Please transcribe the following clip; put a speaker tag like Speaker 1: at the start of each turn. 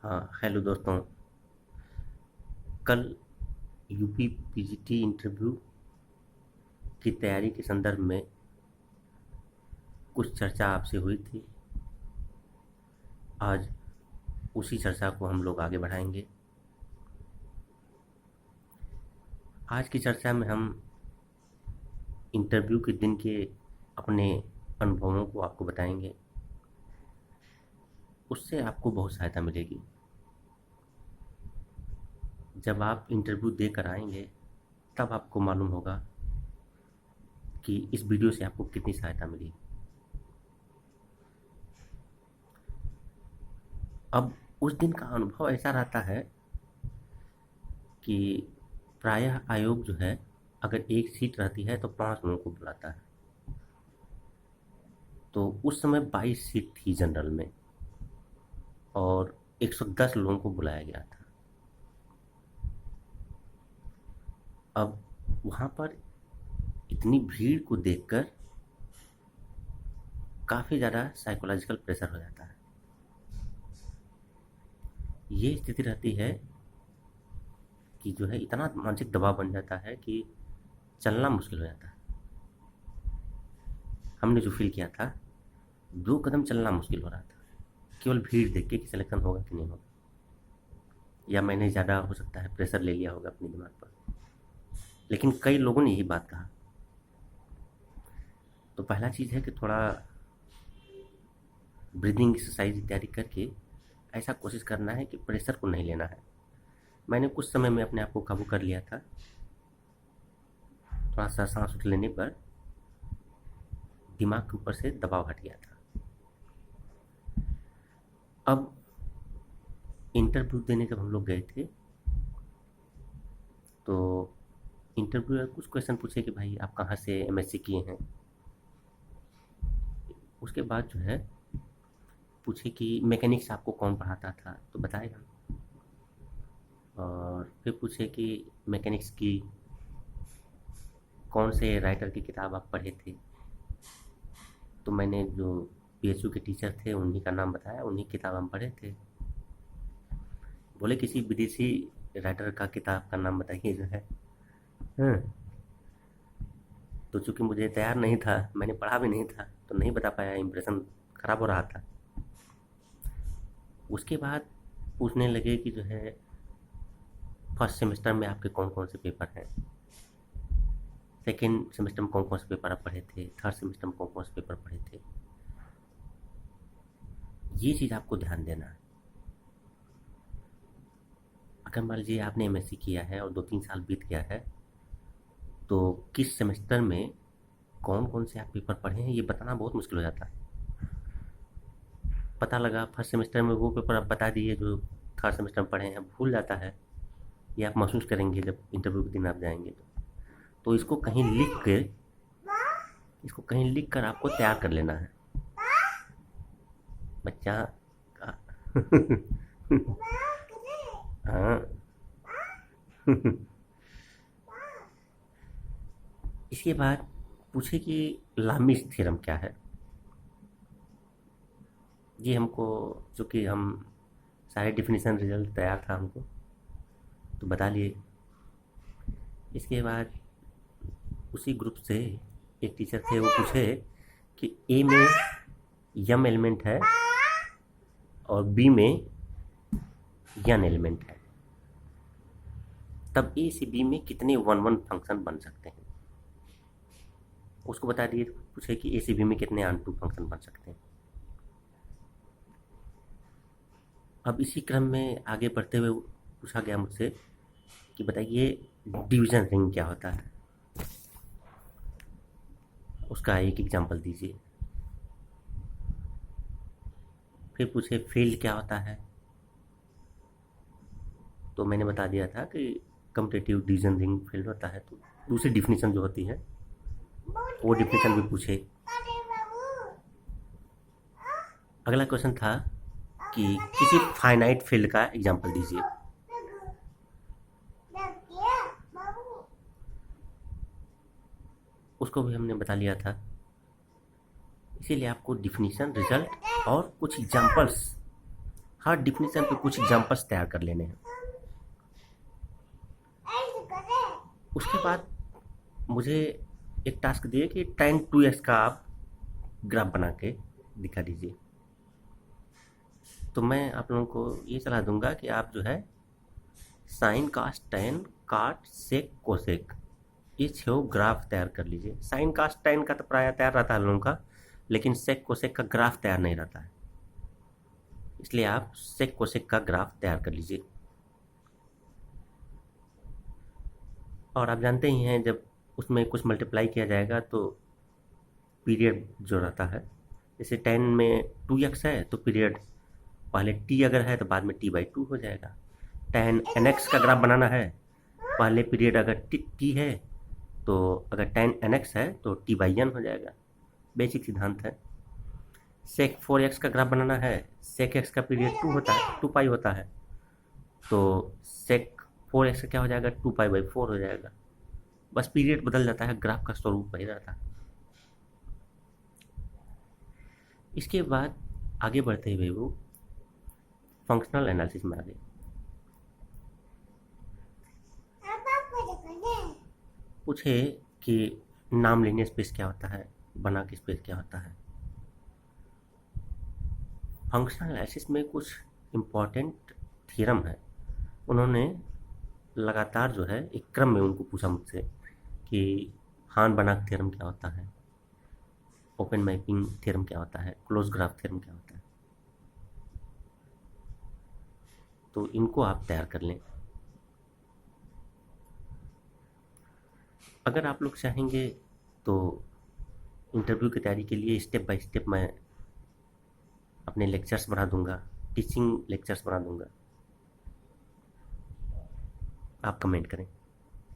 Speaker 1: हाँ, हेलो दोस्तों। कल यूपी पीजीटी इंटरव्यू की तैयारी के संदर्भ में कुछ चर्चा आपसे हुई थी। आज उसी चर्चा को हम लोग आगे बढ़ाएंगे। आज की चर्चा में हम इंटरव्यू के दिन के अपने अनुभवों को आपको बताएंगे। उससे आपको बहुत सहायता मिलेगी। जब आप इंटरव्यू देकर आएंगे तब आपको मालूम होगा कि इस वीडियो से आपको कितनी सहायता मिली। अब उस दिन का अनुभव ऐसा रहता है कि प्रायः आयोग जो है, अगर एक सीट रहती है तो 5 लोगों को बुलाता है। तो उस समय 22 सीट थी जनरल में और 110 लोगों को बुलाया गया था। अब वहाँ पर इतनी भीड़ को देखकर काफ़ी ज़्यादा साइकोलॉजिकल प्रेशर हो जाता है। ये स्थिति रहती है कि जो है इतना मानसिक दबाव बन जाता है कि चलना मुश्किल हो जाता है। हमने जो फील किया था, 2 कदम चलना मुश्किल हो रहा था, केवल भीड़ देख के कि सिलेक्शन होगा कि नहीं होगा, या मैंने ज़्यादा हो सकता है प्रेशर ले लिया होगा अपने दिमाग पर। लेकिन कई लोगों ने यही बात कहा। तो पहला चीज़ है कि थोड़ा ब्रीदिंग एक्सरसाइज इत्यादि करके ऐसा कोशिश करना है कि प्रेशर को नहीं लेना है। मैंने कुछ समय में अपने आप को काबू कर लिया था। थोड़ा सा सांस उठ लेने पर दिमाग के ऊपर से दबाव हट गया था। अब इंटरव्यू देने जब हम लोग गए थे तो इंटरव्यूअर कुछ क्वेश्चन पूछे कि भाई आप कहाँ से एमएससी किए हैं। उसके बाद जो है पूछे कि मैकेनिक्स आपको कौन पढ़ाता था, तो बताएगा। और फिर पूछे कि मैकेनिक्स की कौन से राइटर की किताब आप पढ़े थे। तो मैंने जो पीएचयू के टीचर थे उन्हीं का नाम बताया, उन्हीं किताब हम पढ़े थे। बोले किसी विदेशी राइटर का किताब का नाम बताइए जो है। हाँ, तो चूंकि मुझे तैयार नहीं था, मैंने पढ़ा भी नहीं था, तो नहीं बता पाया। इम्प्रेशन खराब हो रहा था। उसके बाद पूछने लगे कि जो है फर्स्ट सेमेस्टर में आपके कौन कौन से पेपर हैं, सेकेंड सेमेस्टर में कौन कौन से पेपर आप पढ़े थे, थर्ड सेमेस्टर में कौन कौन से पेपर पढ़े थे। ये चीज़ आपको ध्यान देना है। अगर मान लीजिए आपने एमएससी किया है और 2-3 साल बीत गया है, तो किस सेमेस्टर में कौन कौन से आप पेपर पढ़े हैं ये बताना बहुत मुश्किल हो जाता है। पता लगा फर्स्ट सेमेस्टर में वो पेपर आप बता दिए जो थर्ड सेमेस्टर में पढ़े हैं, भूल जाता है। ये आप महसूस करेंगे जब इंटरव्यू के दिन आप जाएंगे। तो इसको कहीं लिख कर आपको तैयार कर लेना है बच्चा का। हाँ। इसके बाद पूछे कि लामिस थ्योरम क्या है। ये हमको, चूँकि हम सारे डिफिनीशन रिजल्ट तैयार था हमको, तो बता लिए। इसके बाद उसी ग्रुप से एक टीचर थे, वो पूछे कि ए में यम एलिमेंट है और बी में यन एलिमेंट है, तब ए से बी में कितने वन वन फंक्शन बन सकते हैं। उसको बता दिए। पूछे कि ए से बी में कितने ऑन टू फंक्शन बन सकते हैं। अब इसी क्रम में आगे बढ़ते हुए पूछा गया मुझसे कि बताइए डिवीजन रिंग क्या होता है, उसका एक एग्जांपल दीजिए। फिर पूछे फील्ड क्या होता है, तो मैंने बता दिया था कि कम्पिटिटिव डिवीजन रिंग फील्ड होता है। तो दूसरी डिफिनीशन जो होती है वो डिफिनीशन भी पूछे। अगला क्वेश्चन था कि किसी फाइनाइट फील्ड का एग्जांपल दीजिए। उसको भी हमने बता लिया था। इसीलिए आपको डिफिनीशन, रिजल्ट और कुछ एग्जांपल्स हर डिफिनीशन पे कुछ एग्जाम्पल्स तैयार कर लेने हैं। उसके बाद मुझे एक टास्क दिए कि tan 2x का आप ग्राफ बना के दिखा दीजिए। तो मैं आप लोगों को ये सलाह दूंगा कि आप जो है साइन कास टैन काट सेक कोसेक ये 6 ग्राफ तैयार कर लीजिए। साइन कास टैन का तो प्राय तैयार रहता है हम लोगों का, लेकिन सेक कोसेक का ग्राफ तैयार नहीं रहता है, इसलिए आप सेक कोसेक का ग्राफ तैयार कर लीजिए। और आप जानते ही हैं जब उसमें कुछ मल्टीप्लाई किया जाएगा तो पीरियड जो रहता है, जैसे 10 में 2x है तो पीरियड पहले t अगर है तो बाद में t/2 हो जाएगा। tan nx का ग्राफ बनाना है, पहले पीरियड अगर t है तो अगर tan nx है तो t/n हो जाएगा। बेसिक सिद्धांत है। sec 4x का ग्राफ बनाना है, sec x का पीरियड 2 होता है, 2 पाई होता है, तो sec 4x का क्या हो जाएगा, 2 पाई/4 हो जाएगा। बस पीरियड बदल जाता है, ग्राफ का स्वरूप वही रहता है। इसके बाद आगे बढ़ते हुए वो फंक्शनल एनालिसिस में आ गए। पूछे कि नाम लीनियर स्पेस क्या होता है, बना के स्पेस क्या होता है। फंक्शनल एनालिसिस में कुछ इम्पॉर्टेंट थ्योरम है, उन्होंने लगातार जो है एक क्रम में उनको पूछा मुझसे कि हान बनाक थ्योरम क्या होता है, ओपन मैपिंग थ्योरम क्या होता है, क्लोज ग्राफ थ्योरम क्या होता है। तो इनको आप तैयार कर लें। अगर आप लोग चाहेंगे तो इंटरव्यू की तैयारी के लिए स्टेप बाय स्टेप मैं अपने लेक्चर्स बना दूंगा, टीचिंग लेक्चर्स बना दूंगा, आप कमेंट करें।